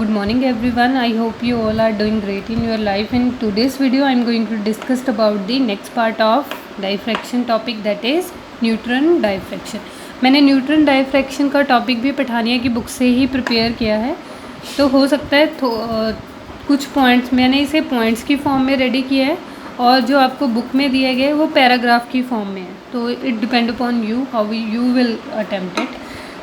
Good morning everyone. I hope you all are doing great in your life. In today's video I am going to discuss about the next part of diffraction topic, that is neutron diffraction. मैंने neutron diffraction का topic भी पठानिया की book से ही prepare किया है, तो हो सकता है कुछ पॉइंट्स मैंने इसे पॉइंट्स की फॉर्म में रेडी किया है और जो आपको बुक में दिए गए वो पैराग्राफ की फॉर्म में है. तो it depend upon you how you will attempt it.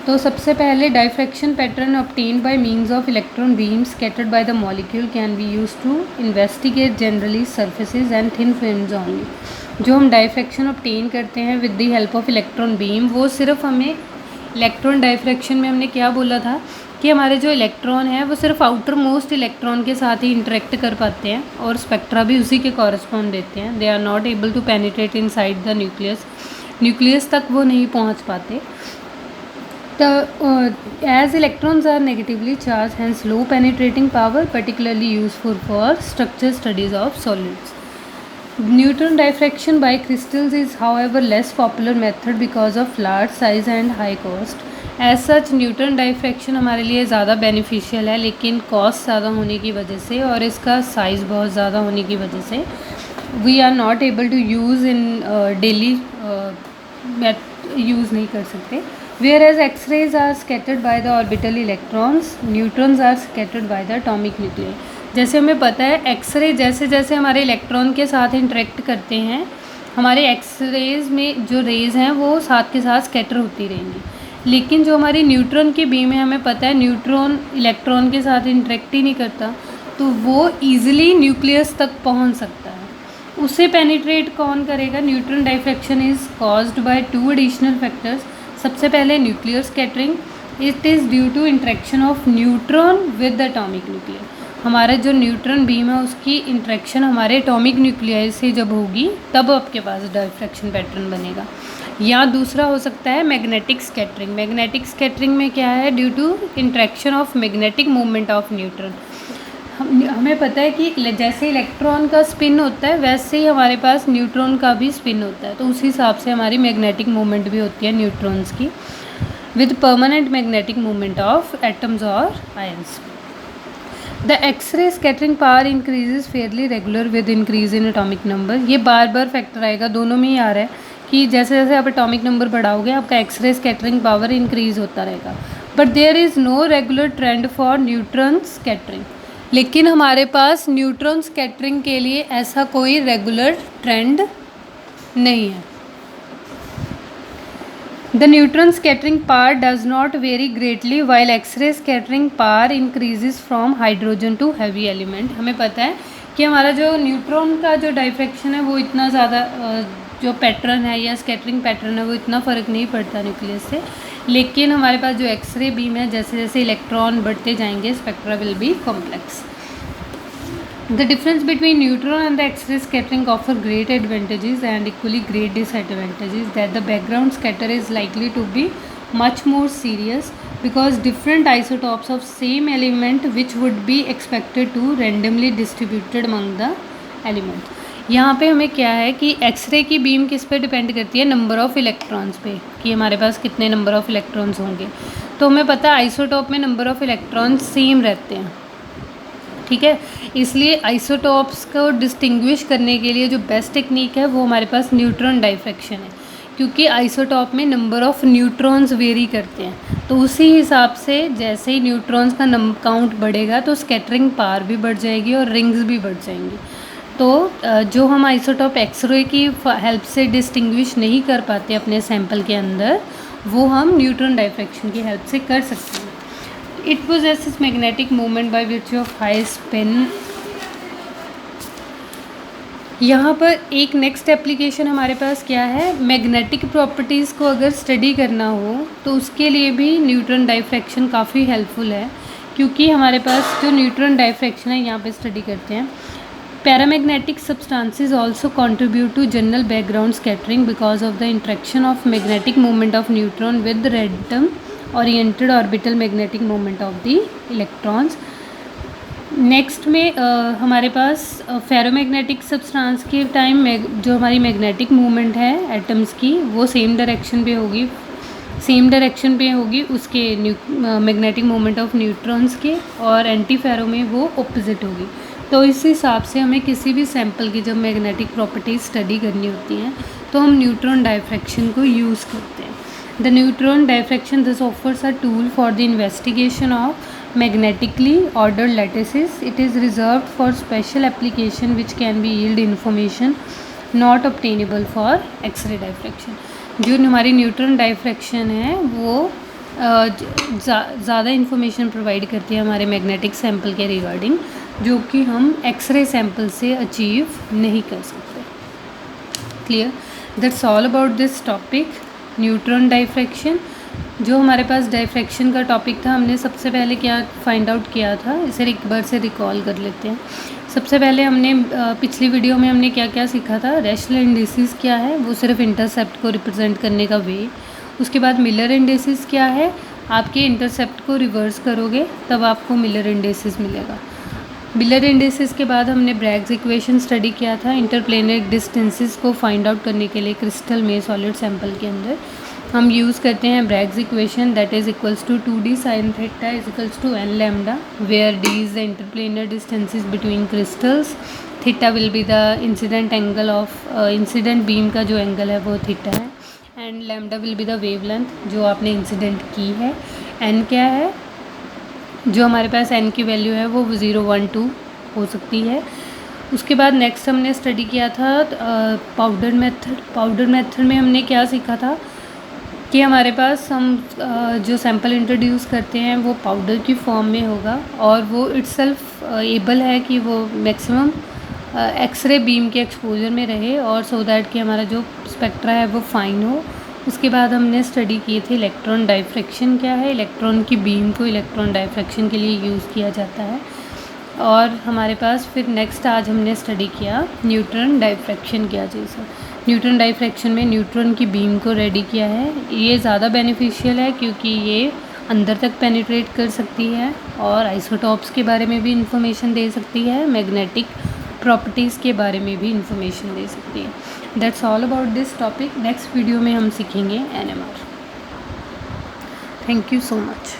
तो सबसे पहले diffraction pattern obtained by means of electron beam scattered by the molecule can be use to investigate generally surfaces and thin films only. जो हम diffraction obtain करते हैं with the help of electron beam, वो सिर्फ हमें electron diffraction में हमने क्या बोला था कि हमारे जो इलेक्ट्रॉन है वो सिर्फ आउटर मोस्ट इलेक्ट्रॉन के साथ ही इंटरेक्ट कर पाते हैं और स्पेक्ट्रा भी उसी के कॉरस्पॉन्ड देते हैं. They are not able to penetrate inside the nucleus तक वो नहीं पहुंच पाते. As electrons are negatively charged, hence low penetrating power, particularly useful for structure studies of solids. Neutron diffraction by crystals is however less popular method because of large size and high cost. As such neutron diffraction हमारे लिए ज़्यादा beneficial है, लेकिन cost ज़्यादा होने की वजह से और इसका साइज़ बहुत ज़्यादा होने की वजह से we are not able to use in daily use नहीं कर सकते. Whereas X-rays are scattered by the orbital electrons, neutrons are scattered by the atomic nuclei. जैसे हमें पता है एक्सरे जैसे जैसे हमारे इलेक्ट्रॉन के साथ इंटरेक्ट करते हैं, हमारे एक्सरेज में जो रेज़ हैं वो साथ के साथ स्कैटर होती रहेंगी. लेकिन जो हमारी न्यूट्रॉन की बीम है, हमें पता है न्यूट्रॉन इलेक्ट्रॉन के साथ इंटरेक्ट ही नहीं करता, तो वो ईजिली न्यूक्लियस तक पहुंच सकता है. उसे पेनिट्रेट कौन करेगा? Neutron diffraction is caused by two additional factors. सबसे पहले nuclear scattering. It is due to interaction of neutron with the atomic nuclear. हमारा जो न्यूट्रॉन बीम है उसकी इंट्रैक्शन हमारे एटॉमिक न्यूक्लियर से जब होगी तब आपके पास डायफ्रैक्शन पैटर्न बनेगा. या दूसरा हो सकता है मैग्नेटिक स्कैटरिंग. मैग्नेटिक स्कैटरिंग में क्या है? Due to interaction of magnetic movement of neutron. हमें पता है कि जैसे इलेक्ट्रॉन का स्पिन होता है वैसे ही हमारे पास न्यूट्रॉन का भी स्पिन होता है, तो उस हिसाब से हमारी मैग्नेटिक मूवमेंट भी होती है न्यूट्रॉन्स की, with permanent magnetic movement of atoms और ions. The x ray scattering power increases fairly regular with increase in atomic number. ये बार बार फैक्टर आएगा, दोनों में ही आ रहा है कि जैसे जैसे आप एटॉमिक नंबर बढ़ाओगे आपका एक्सरे स्कैटरिंग पावर इंक्रीज होता रहेगा. But there is no regular trend for neutron scattering. लेकिन हमारे पास न्यूट्रॉन स्कैटरिंग के लिए ऐसा कोई रेगुलर ट्रेंड नहीं है. The neutron scattering power does not vary greatly while X-ray scattering power increases from hydrogen to heavy element. हमें पता है कि हमारा जो न्यूट्रॉन का जो डायफ्रैक्शन है वो इतना ज़्यादा जो पैटर्न है या स्कैटरिंग पैटर्न है वो इतना फ़र्क नहीं पड़ता न्यूक्लियस से. लेकिन हमारे पास जो एक्सरे बीम है जैसे जैसे इलेक्ट्रॉन बढ़ते जाएंगे spectra will be complex. The difference between neutron and the x ray scattering offer great advantages and equally great disadvantages. That the background scatter is likely to be much more serious because different isotopes of same element which would be expected to randomly distributed among the element. यहाँ पे हमें क्या है कि x ray की beam किस पे depend करती है? नंबर ऑफ़ इलेक्ट्रॉन्स पे, कि हमारे पास कितने नंबर ऑफ़ इलेक्ट्रॉन्स होंगे. तो हमें पता है आइसोटॉप में नंबर ऑफ़ इलेक्ट्रॉन्स सेम रहते हैं, ठीक है. इसलिए आइसोटॉप्स को डिस्टिंग्विश करने के लिए जो बेस्ट टेक्निक है वो हमारे पास न्यूट्रॉन डायफ्रैक्शन है, क्योंकि आइसोटॉप में नंबर ऑफ़ न्यूट्रॉन्स वेरी करते हैं. तो उसी हिसाब से जैसे ही न्यूट्रॉन्स का काउंट बढ़ेगा तो स्कैटरिंग पावर भी बढ़ जाएगी और रिंग्स भी बढ़ जाएंगी. तो जो हम आइसोटॉप एक्सरे की हेल्प से डिस्टिंग्विश नहीं कर पाते अपने सैंपल के अंदर, वो हम न्यूट्रॉन डायफ्रैक्शन की हेल्प से कर सकते हैं. It possesses magnetic movement by virtue of high spin. यहाँ पर एक नेक्स्ट एप्लीकेशन हमारे पास क्या है? मैग्नेटिक प्रॉपर्टीज़ को अगर स्टडी करना हो तो उसके लिए भी न्यूट्रॉन डायफ्रैक्शन काफ़ी हेल्पफुल है, क्योंकि हमारे पास जो न्यूट्रॉन डायफ्रैक्शन है यहाँ पे स्टडी करते हैं. Paramagnetic substances also contribute to general background scattering because of the interaction of magnetic movement of neutron with the random oriented orbital magnetic movement of the electrons. Next में हमारे पास ferromagnetic substance के time जो हमारी magnetic movement है atoms की वो same direction पे होगी सेम डायरेक्शन पे होगी उसके मैग्नेटिक मोमेंट ऑफ न्यूट्रॉन्स के, और एंटी फेरो में वो ऑपोजिट होगी। तो इस हिसाब से हमें किसी भी सैंपल की जब मैग्नेटिक प्रॉपर्टीज स्टडी करनी होती हैं तो हम न्यूट्रॉन डायफ्रैक्शन को यूज़ करते हैं। The neutron diffraction this offers a tool for the investigation of magnetically ordered lattices. It is reserved for special application which can be yield information not obtainable for X-ray diffraction. जो हमारी neutron diffraction है वो ज़्यादा information provide करती है हमारे magnetic sample के regarding, जो कि हम एक्सरे सैंपल से अचीव नहीं कर सकते। Clear? That's all about this topic neutron diffraction. जो हमारे पास डायफ्रैक्शन का टॉपिक था, हमने सबसे पहले क्या फाइंड आउट किया था, इसे एक बार से रिकॉल कर लेते हैं। सबसे पहले हमने पिछली वीडियो में हमने क्या क्या सीखा था। रैशनल इंडिसेस क्या है, वो सिर्फ इंटरसेप्ट को रिप्रेजेंट करने का वे। उसके बाद मिलर इंडिसेस क्या है, आपके इंटरसेप्ट को रिवर्स करोगे तब आपको मिलर इंडिसेस मिलेगा। मिलर इंडिसेस के बाद हमने ब्रैग्स इक्वेशन स्टडी किया था इंटरप्लेनर डिस्टेंसेस को फाइंड आउट करने के लिए क्रिस्टल में सॉलिड सैंपल के अंदर हम यूज़ करते हैं Bragg's equation, that is equals to 2d sin theta is equals to n lambda, where d is the interplanar distances between crystals, theta will be the incident angle of incident beam का जो angle है वो theta है, and lambda will be the wavelength जो आपने incident की है। n क्या है, जो हमारे पास n की वैल्यू है वो 0, 1, 2 हो सकती है। उसके बाद नेक्स्ट हमने स्टडी किया था पाउडर मेथड। पाउडर मेथड में हमने क्या सीखा था कि हमारे पास हम जो सैंपल इंट्रोड्यूस करते हैं वो पाउडर की फॉर्म में होगा, और वो इट्सल्फ एबल है कि वो मैक्सिमम एक्सरे बीम के एक्सपोजर में रहे, और सो दैट कि हमारा जो स्पेक्ट्रा है वो फाइन हो। उसके बाद हमने स्टडी की थी इलेक्ट्रॉन डायफ्रैक्शन क्या है। इलेक्ट्रॉन की बीम को इलेक्ट्रॉन डायफ्रैक्शन के लिए यूज़ किया जाता है। और हमारे पास फिर नेक्स्ट आज हमने स्टडी किया न्यूट्रॉन डायफ्रैक्शन क्या चीज़ है। न्यूट्रॉन डायफ्रैक्शन में न्यूट्रॉन की बीम को रेडी किया है। ये ज़्यादा बेनिफिशियल है क्योंकि ये अंदर तक पेनिट्रेट कर सकती है और आइसोटॉप्स के बारे में भी इंफॉर्मेशन दे सकती है, मैग्नेटिक प्रॉपर्टीज़ के बारे में भी इंफॉर्मेशन दे सकती है। That's all about this topic. Next video में हम सीखेंगे NMR। Thank you so much.